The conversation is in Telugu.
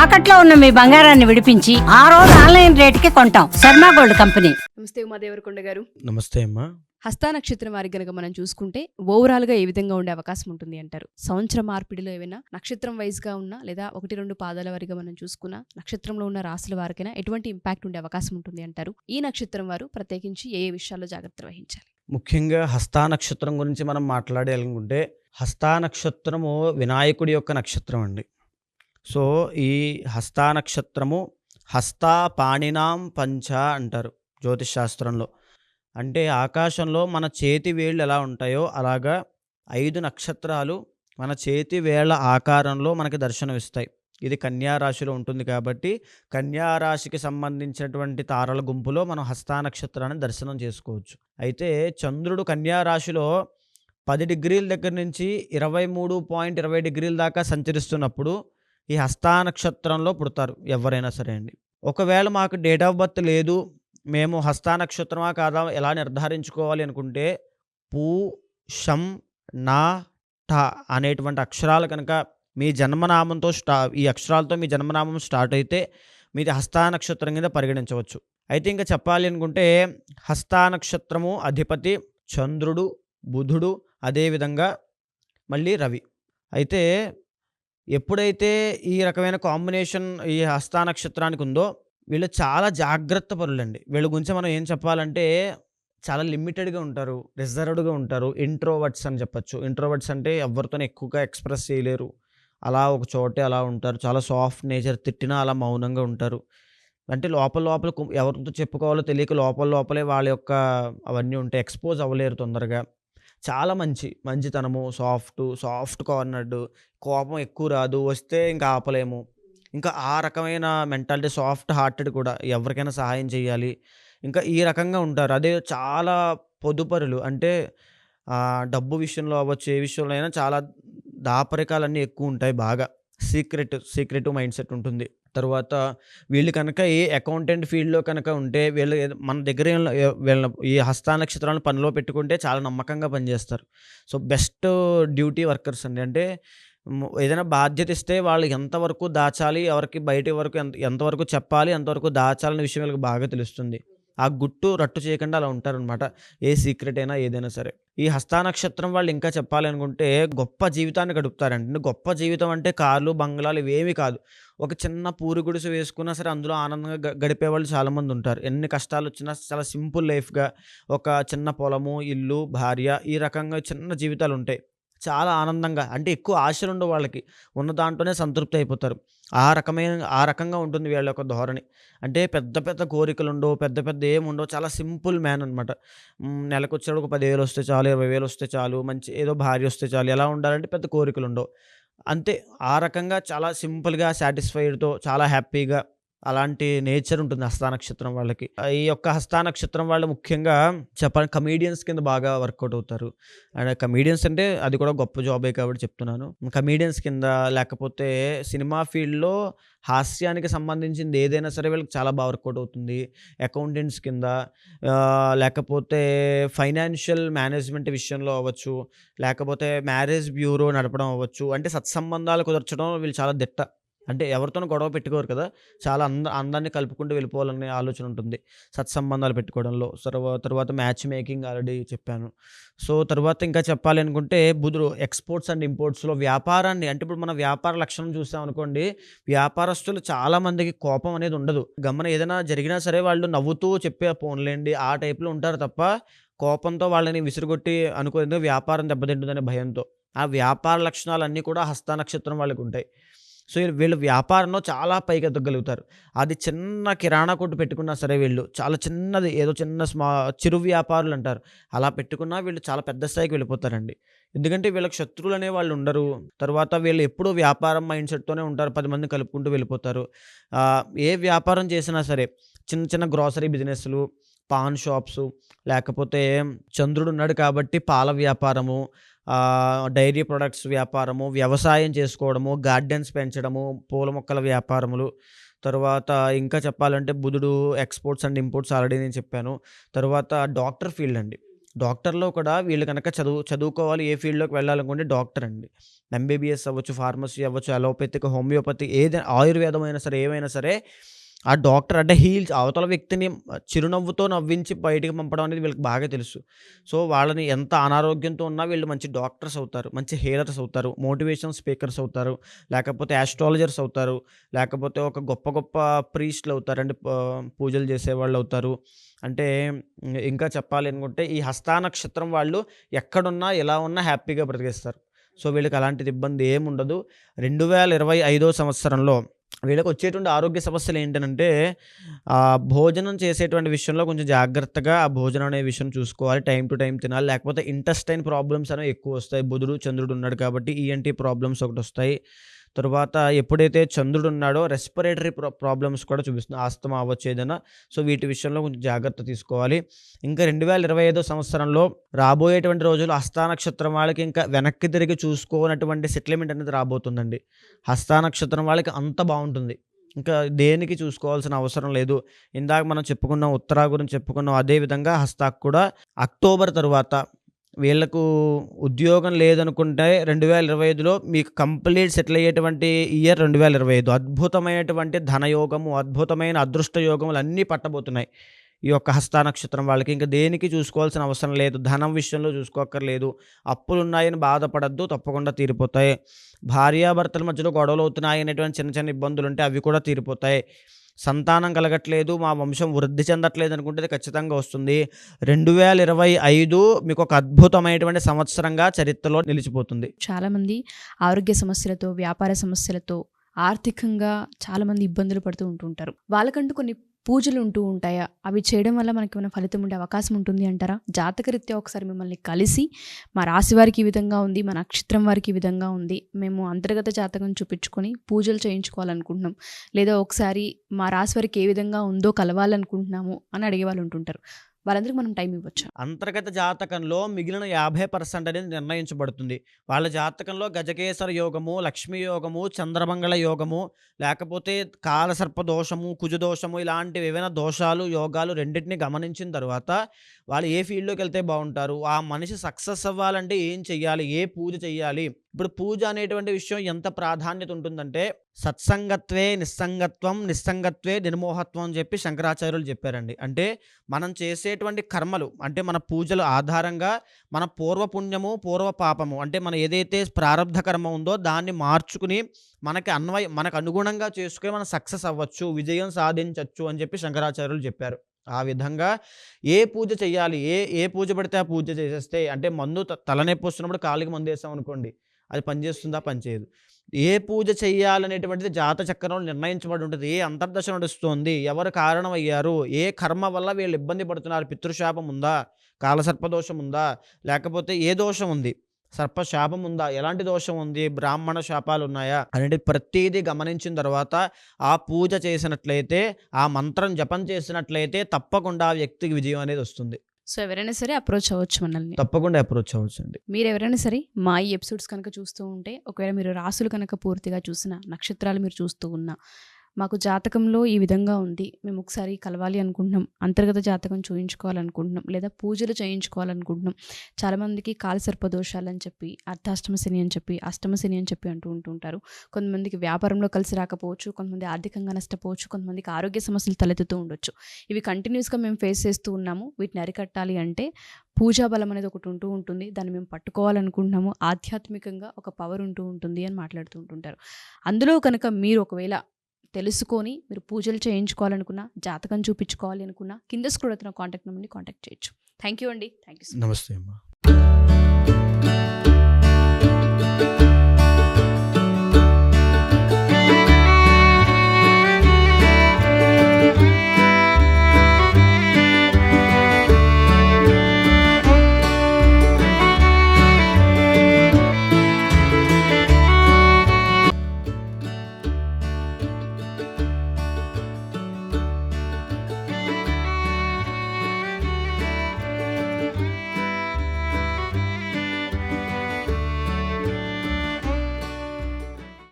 తాకట్లో ఉన్న మీ బంగారాన్ని విడిపించి ఆ రోజు ఆన్లైన్ రేటుకి కొంటాం. Sharma gold company. నమస్తే ఉమాదేవరకొండ గారు. నమస్తే అమ్మా. హస్త నక్షత్రం వారికి గనక మనం చూసుకుంటే ఓవరాల్ గా ఏ విధంగా ఉండే అవకాశం ఉంటుంది అంటారు? సంవత్సర మార్పిడిలో ఏమైనా నక్షత్రం వైజ్ గా ఉన్నా లేదా 1-2 పాదాల వారిగా మనం చూసుకున్నా నక్షత్రంలో ఉన్న రాశుల వారికైనా ఎటువంటి ఇంపాక్ట్ ఉండే అవకాశం ఉంటుంది అంటారు? ఈ నక్షత్రం వారు ప్రత్యేకించి ఏ విషయాల్లో జాగ్రత్త వహించాలి? ముఖ్యంగా హస్తా నక్షత్రం గురించి మనం మాట్లాడాలనుకుంటే హస్తా నక్షత్రము వినాయకుడి యొక్క నక్షత్రం అండి. సో ఈ హస్తా నక్షత్రము హస్తా పాణినాం పంచ అంటారు జ్యోతిష్ శాస్త్రంలో. అంటే ఆకాశంలో మన చేతి వేళ్ళు ఎలా ఉంటాయో అలాగా 5 నక్షత్రాలు మన చేతి వేళ్ల ఆకారంలో మనకి దర్శనమిస్తాయి. ఇది కన్యా రాశిలో ఉంటుంది కాబట్టి కన్యా రాశికి సంబంధించినటువంటి తారల గుంపులో మనం హస్తా నక్షత్రాన్ని దర్శనం చేసుకోవచ్చు. అయితే చంద్రుడు కన్యా రాశిలో 10 డిగ్రీల దగ్గర నుంచి 23.20 డిగ్రీల దాకా సంచరిస్తున్నప్పుడు ఈ హస్తా నక్షత్రంలో పుడతారు ఎవరైనా సరే అండి. ఒకవేళ మాకు డేట్ ఆఫ్ బర్త్ లేదు, మేము హస్తా నక్షత్రమా కాదా ఎలా నిర్ధారించుకోవాలి అనుకుంటే పూ షం నా ఠ అనేటువంటి అక్షరాలు కనుక మీ జన్మనామంతో ఈ అక్షరాలతో మీ జన్మనామం స్టార్ట్ అయితే మీది హస్తా నక్షత్రం కింద పరిగణించవచ్చు. అయితే ఇంకా చెప్పాలి అనుకుంటే హస్తా నక్షత్రము అధిపతి చంద్రుడు, బుధుడు, అదేవిధంగా మళ్ళీ రవి. అయితే ఎప్పుడైతే ఈ రకమైన కాంబినేషన్ ఈ హస్తా నక్షత్రానికి ఉందో వీళ్ళు చాలా జాగ్రత్త పరులండి. వీళ్ళ గురించి మనం ఏం చెప్పాలంటే చాలా లిమిటెడ్గా ఉంటారు, రిజర్వ్డ్గా ఉంటారు, ఇంట్రోవర్ట్స్ అని చెప్పచ్చు. ఇంట్రోవర్ట్స్ అంటే ఎవరితోనే ఎక్కువగా ఎక్స్ప్రెస్ చేయలేరు, అలా ఒక చోటే అలా ఉంటారు. చాలా సాఫ్ట్ నేచర్, తిట్టినా అలా మౌనంగా ఉంటారు. అంటే లోపల లోపల ఎవరితో చెప్పుకోవాలో తెలియక లోపల లోపలే వాళ్ళ యొక్క అవన్నీ ఉంటాయి, ఎక్స్పోజ్ అవ్వలేరు తొందరగా. చాలా మంచితనము, సాఫ్ట్ కార్నర్డ్, కోపం ఎక్కువ రాదు, వస్తే ఇంకా ఆపలేము. ఇంకా ఆ రకమైన మెంటాలిటీ, సాఫ్ట్ హార్టెడ్ కూడా, ఎవరికైనా సహాయం చేయాలి, ఇంకా ఈ రకంగా ఉంటారు. అదే చాలా పొదుపరులు, అంటే డబ్బు విషయంలో అవ్వచ్చు, ఏ విషయంలో అయినా చాలా దాపరికాలన్నీ ఎక్కువ ఉంటాయి, బాగా సీక్రెటివ్ మైండ్ సెట్ ఉంటుంది. తర్వాత వీళ్ళు కనుక ఏ అకౌంటెంట్ ఫీల్డ్లో కనుక ఉంటే వీళ్ళు మన దగ్గర వీళ్ళ ఈ హస్తా నక్షత్రాలను పనిలో పెట్టుకుంటే చాలా నమ్మకంగా పనిచేస్తారు. సో బెస్ట్ డ్యూటీ వర్కర్స్ అండి. అంటే ఏదైనా బాధ్యత ఇస్తే వాళ్ళు ఎంతవరకు దాచాలి, ఎవరికి బయట వరకు ఎంతవరకు చెప్పాలి, ఎంతవరకు దాచాలనే విషయం వీళ్ళకి బాగా తెలుస్తుంది. ఆ గుట్టు రట్టు చేయకుండా అలా ఉంటారనమాట, ఏ సీక్రెట్ అయినా ఏదైనా సరే. ఈ హస్తా నక్షత్రం వాళ్ళు ఇంకా చెప్పాలి అనుకుంటే గొప్ప జీవితాన్ని గడుపుతారండి. గొప్ప జీవితం అంటే కార్లు, బంగ్లాలు ఇవేమీ కాదు. ఒక చిన్న పూరి గుడిసె వేసుకున్నా సరే అందులో ఆనందంగా గడిపే వాళ్ళు చాలామంది ఉంటారు. ఎన్ని కష్టాలు వచ్చినా చాలా సింపుల్ లైఫ్గా ఒక చిన్న పొలము, ఇల్లు, భార్య, ఈ రకంగా చిన్న జీవితాలు ఉంటాయి. చాలా ఆనందంగా, అంటే ఎక్కువ ఆశలు ఉండవు వాళ్ళకి, ఉన్న దాంట్లోనే సంతృప్తి అయిపోతారు. ఆ రకంగా ఉంటుంది వీళ్ళ యొక్క ధోరణి. అంటే పెద్ద పెద్ద కోరికలు ఉండవు, పెద్ద ఏముండవు, చాలా సింపుల్ మ్యాన్ అనమాట. నెలకు వచ్చాడు ఒక 10,000 వస్తే చాలు, 20,000 వస్తే చాలు, మంచి ఏదో భార్య వస్తే చాలు, ఎలా ఉండాలంటే పెద్ద కోరికలు ఉండవు అంతే. ఆ రకంగా చాలా సింపుల్గా, సాటిస్ఫైడ్తో, చాలా హ్యాపీగా, అలాంటి నేచర్ ఉంటుంది హస్తా నక్షత్రం వాళ్ళకి. ఈ యొక్క హస్తా నక్షత్రం వాళ్ళు ముఖ్యంగా చెప్పాలి కమీడియన్స్ కింద బాగా వర్కౌట్ అవుతారు. అండ్ కమీడియన్స్ అంటే అది కూడా గొప్ప జాబే కాబట్టి చెప్తున్నాను. కమీడియన్స్ కింద, లేకపోతే సినిమా ఫీల్డ్లో హాస్యానికి సంబంధించింది ఏదైనా సరే వీళ్ళకి చాలా బాగా వర్కౌట్ అవుతుంది. అకౌంటెంట్స్ కింద, లేకపోతే ఫైనాన్షియల్ మేనేజ్మెంట్ విషయంలో అవ్వచ్చు, లేకపోతే మ్యారేజ్ బ్యూరో నడపడం అవ్వచ్చు. అంటే సత్సంబంధాలు కుదర్చడం వీళ్ళు చాలా దిట్ట. అంటే ఎవరితోనూ గొడవ పెట్టుకోరు కదా, చాలా అందరినీ కలుపుకుంటూ వెళ్ళిపోవాలనే ఆలోచన ఉంటుంది సత్సంబంధాలు పెట్టుకోవడంలో. తర్వాత మ్యాచ్ మేకింగ్ ఆల్రెడీ చెప్పాను. సో తర్వాత ఇంకా చెప్పాలి అనుకుంటే బుధుడు ఎక్స్పోర్ట్స్ అండ్ ఇంపోర్ట్స్లో వ్యాపారాన్ని, అంటే ఇప్పుడు మన వ్యాపార లక్షణం చూసాం అనుకోండి, వ్యాపారస్తులు చాలామందికి కోపం అనేది ఉండదు. ఏదైనా జరిగినా సరే వాళ్ళు నవ్వుతూ చెప్పే పోన్లేండి ఆ టైప్లో ఉంటారు తప్ప కోపంతో వాళ్ళని విసిరుగొట్టి అనుకోలేదు వ్యాపారం దెబ్బతింటుందనే భయంతో. ఆ వ్యాపార లక్షణాలన్నీ కూడా హస్తా నక్షత్రం వాళ్ళకి ఉంటాయి. సో వీళ్ళు వ్యాపారంలో చాలా పైకి ఎదగలుగుతారు. అది చిన్న కిరాణా కొట్టు పెట్టుకున్నా సరే వీళ్ళు చాలా చిన్నది, ఏదో చిన్న చిరు వ్యాపారులు అంటారు, అలా పెట్టుకున్నా వీళ్ళు చాలా పెద్ద స్థాయికి వెళ్ళిపోతారండి. ఎందుకంటే వీళ్ళకి శత్రువులు అనే వాళ్ళు ఉండరు. తర్వాత వీళ్ళు ఎప్పుడూ వ్యాపారం మైండ్ సెట్తోనే ఉంటారు, 10 మంది కలుపుకుంటూ వెళ్ళిపోతారు. ఏ వ్యాపారం చేసినా సరే, చిన్న చిన్న గ్రాసరీ బిజినెస్లు, పాన్ షాప్స్, లేకపోతే చంద్రుడు ఉన్నాడు కాబట్టి పాల వ్యాపారము, డైరీ ప్రొడక్ట్స్ వ్యాపారము, వ్యవసాయం చేసుకోవడము, గార్డెన్స్ పెంచడము, పూల మొక్కల వ్యాపారములు. తర్వాత ఇంకా చెప్పాలంటే బుధుడు ఎక్స్పోర్ట్స్ అండ్ ఇంపోర్ట్స్ ఆల్రెడీ నేను చెప్పాను. తర్వాత డాక్టర్ ఫీల్డ్ అండి. డాక్టర్‌లో కూడా వీళ్ళు గనక చదువుకోవాలి, ఏ ఫీల్డ్‌లోకి వెళ్ళాలనుకుంటే డాక్టర్ అండి. ఎంబీబీఎస్ అవ్వచ్చు, ఫార్మసీ అవ్వచ్చు, అలోపతిక్, హోమియోపతి ఆయుర్వేదం అయినా సరే, ఏమైనా సరే ఆ డాక్టర్ అంటే అవతల వ్యక్తిని చిరునవ్వుతో నవ్వించి బయటికి పంపడం అనేది వీళ్ళకి బాగా తెలుసు. సో, వాళ్ళని ఎంత అనారోగ్యంతో ఉన్నా వీళ్ళు మంచి డాక్టర్స్ అవుతారు, మంచి హీలర్స్ అవుతారు, మోటివేషన్ స్పీకర్స్ అవుతారు, లేకపోతే యాస్ట్రాలజర్స్ అవుతారు, లేకపోతే ఒక గొప్ప గొప్ప ప్రీస్ట్‌లు అవుతారు. అంటే పూజలు చేసేవాళ్ళు అవుతారు. అంటే ఇంకా చెప్పాలి అనుకుంటే ఈ హస్తా నక్షత్రం వాళ్ళు ఎక్కడున్నా, ఎలా ఉన్నా హ్యాపీగా బ్రతికేస్తారు. సో, వీళ్ళకి అలాంటిది ఇబ్బంది ఏముండదు. 2025 సంవత్సరంలో వీళ్ళకి వచ్చేటువంటి ఆరోగ్య సమస్యలు ఏంటనంటే భోజనం చేసేటువంటి విషయంలో కొంచెం జాగ్రత్తగా ఆ భోజనం అనే విషయం చూసుకోవాలి. టైమ్ టు టైమ్ తినాలి. లేకపోతే ఇంటెస్టైన్ ప్రాబ్లమ్స్ అనేవి ఎక్కువ వస్తాయి. బుధుడు, చంద్రుడు ఉన్నాడు కాబట్టి ఈఎన్టీ ప్రాబ్లమ్స్ ఒకటొస్తాయి. తరువాత ఎప్పుడైతే చంద్రుడు ఉన్నాడో రెస్పిరేటరీ ప్రాబ్లమ్స్ కూడా చూపిస్తుంది. ఆస్తమా అవ్వచ్చు ఏదైనా. సో, వీటి విషయంలో కొంచెం జాగ్రత్త తీసుకోవాలి. ఇంకా 2025 సంవత్సరంలో రాబోయేటువంటి రోజులు హస్తా నక్షత్రం వాళ్ళకి ఇంకా వెనక్కి తిరిగి చూసుకోనటువంటి సెటిల్మెంట్ అనేది రాబోతుందండి. హస్తా నక్షత్రం వాళ్ళకి అంత బాగుంటుంది. ఇంకా దేనికి చూసుకోవాల్సిన అవసరం లేదు. ఇందాక మనం చెప్పుకున్నాం, ఉత్తరా గురించి చెప్పుకున్నాం. అదేవిధంగా హస్తాకు కూడా అక్టోబర్ తరువాత వీళ్ళకు ఉద్యోగం లేదనుకుంటే 2025లో మీకు కంప్లీట్ సెటిల్ అయ్యేటువంటి ఇయర్ 2025. అద్భుతమైనటువంటి ధనయోగము, అద్భుతమైన అదృష్ట యోగములు అన్నీ పట్టబోతున్నాయి ఈ యొక్క హస్తా నక్షత్రం వాళ్ళకి. ఇంకా దేనికి చూసుకోవాల్సిన అవసరం లేదు. ధనం విషయంలో చూసుకోక్కర్లేదు. అప్పులున్నాయని బాధపడద్దు, తప్పకుండా తీరిపోతాయి. భార్యాభర్తల మధ్యలో గొడవలు అవుతున్నాయి అనేటువంటి చిన్న చిన్న ఇబ్బందులు ఉంటే అవి కూడా తీరిపోతాయి. సంతానం కలగట్లేదు, మా వంశం వృద్ధి చెందట్లేదు అనుకుంటే అది ఖచ్చితంగా వస్తుంది. 2025 మీకు ఒక అద్భుతమైనటువంటి సంవత్సరంగా చరిత్రలో నిలిచిపోతుంది. చాలామంది ఆరోగ్య సమస్యలతో, వ్యాపార సమస్యలతో, ఆర్థికంగా చాలామంది ఇబ్బందులు పడుతూ ఉంటుంటారు. వాళ్ళకంటూ కొన్ని పూజలు ఉంటూ ఉంటాయా? అవి చేయడం వల్ల మనకి ఏమైనా ఫలితం ఉండే అవకాశం ఉంటుంది అంటారా? జాతకరీత్యా ఒకసారి మిమ్మల్ని కలిసి మా రాశి వారికి ఈ విధంగా ఉంది, మా నక్షత్రం వారికి ఈ విధంగా ఉంది, మేము అంతర్గత జాతకం చూపించుకొని పూజలు చేయించుకోవాలనుకుంటున్నాం, లేదా ఒకసారి మా రాశి వారికి ఏ విధంగా ఉందో కలవాలనుకుంటున్నాము అని అడిగే వాళ్ళు ఉంటుంటారు. వాళ్ళందరికీ మనం టైం ఇవ్వచ్చా? అంతర్గత జాతకంలో మిగిలిన 50% అనేది నిర్ణయించబడుతుంది. వాళ్ళ జాతకంలో గజకేసర యోగము, లక్ష్మీ యోగము, చంద్రమంగళ యోగము, లేకపోతే కాలసర్ప దోషము, కుజదోషము ఇలాంటివి ఏవైనా దోషాలు, యోగాలు రెండింటిని గమనించిన తర్వాత వాళ్ళు ఏ ఫీల్డ్లోకి వెళ్తే బాగుంటారు, ఆ మనిషి సక్సెస్ అవ్వాలంటే ఏం చెయ్యాలి, ఏ పూజ చెయ్యాలి. ఇప్పుడు పూజ అనేటువంటి విషయం ఎంత ప్రాధాన్యత ఉంటుందంటే సత్సంగత్వే నిస్సంగత్వం, నిస్సంగత్వే నిర్మోహత్వం అని చెప్పి శంకరాచార్యులు చెప్పారండి. అంటే మనం చేసేటువంటి కర్మలు, అంటే మన పూజల ఆధారంగా మన పూర్వపుణ్యము, పూర్వ పాపము, అంటే మన ఏదైతే ప్రారబ్ధ కర్మ ఉందో దాన్ని మార్చుకుని మనకు అనుగుణంగా చేసుకుని మనం సక్సెస్ అవ్వచ్చు, విజయం సాధించవచ్చు అని చెప్పి శంకరాచార్యులు చెప్పారు. ఆ విధంగా ఏ పూజ చెయ్యాలి, ఏ పూజ పడితే ఆ పూజ చేసేస్తే, అంటే మందు తలనొప్పి వస్తున్నప్పుడు కాలికి మందు వేసాం అనుకోండి, అది పనిచేస్తుందా? పనిచేయదు. ఏ పూజ చెయ్యాలనేటువంటిది జాత చక్రంలో నిర్ణయించబడి ఉంటుంది. ఏ అంతర్దశ నడుస్తుంది, ఎవరు కారణమయ్యారు, ఏ కర్మ వల్ల వీళ్ళు ఇబ్బంది పడుతున్నారు, పితృశాపం ఉందా, కాలసర్పదోషం ఉందా, లేకపోతే ఏ దోషం ఉంది, సర్పశాపం ఉందా, ఎలాంటి దోషం ఉంది, బ్రాహ్మణ శాపాలు ఉన్నాయా అనేది ప్రతిదీ గమనించిన తర్వాత ఆ పూజ చేసినట్లయితే, ఆ మంత్రం జపం చేసినట్లయితే తప్పకుండా ఆ వ్యక్తికి విజయం అనేది వస్తుంది. సో ఎవరైనా సరే అప్రోచ్ అవ్వచ్చు మనల్ని. తప్పకుండా అప్రోచ్ అవ్వచ్చు అండి. మీరు ఎవరైనా సరే మా ఈ ఎపిసోడ్స్ కనుక చూస్తూ ఉంటే, ఒకవేళ మీరు రాసులు కనుక పూర్తిగా చూసిన, నక్షత్రాలు మీరు చూస్తూ ఉన్నా, మాకు జాతకంలో ఈ విధంగా ఉంది, మేము ఒకసారి కలవాలి అనుకుంటున్నాం, అంతర్గత జాతకం చూయించుకోవాలనుకుంటున్నాం, లేదా పూజలు చేయించుకోవాలనుకుంటున్నాం. చాలామందికి కాలసర్ప దోషాలు అని చెప్పి, అర్ధాష్టమ శని అని చెప్పి, అష్టమ శని అని చెప్పి ఉంటుంటారు. కొంతమందికి వ్యాపారంలో కలిసి రాకపోవచ్చు, కొంతమంది ఆర్థికంగా నష్టపోవచ్చు, కొంతమందికి ఆరోగ్య సమస్యలు తలెత్తుతూ ఉండొచ్చు. ఇవి కంటిన్యూస్గా మేము ఫేస్ చేస్తూ ఉన్నాము. వీటిని అరికట్టాలి అంటే పూజా బలం అనేది ఒకటి ఉంటుంది, దాన్ని మేము పట్టుకోవాలనుకుంటున్నాము, ఆధ్యాత్మికంగా ఒక పవర్ ఉంటుంది అని మాట్లాడుతూ ఉంటుంటారు. అందులో కనుక మీరు ఒకవేళ తెలుసుకొని మీరు పూజలు చేయించుకోవాలనుకున్నా, జాతకం చూపించుకోవాలి అనుకున్నా, కింద స్క్రోల్ అవుతున్న కాంటాక్ట్ నెంబర్ని కాంటాక్ట్ చేయొచ్చు. థ్యాంక్ యూ అండి. Thank you. నమస్తే అమ్మా.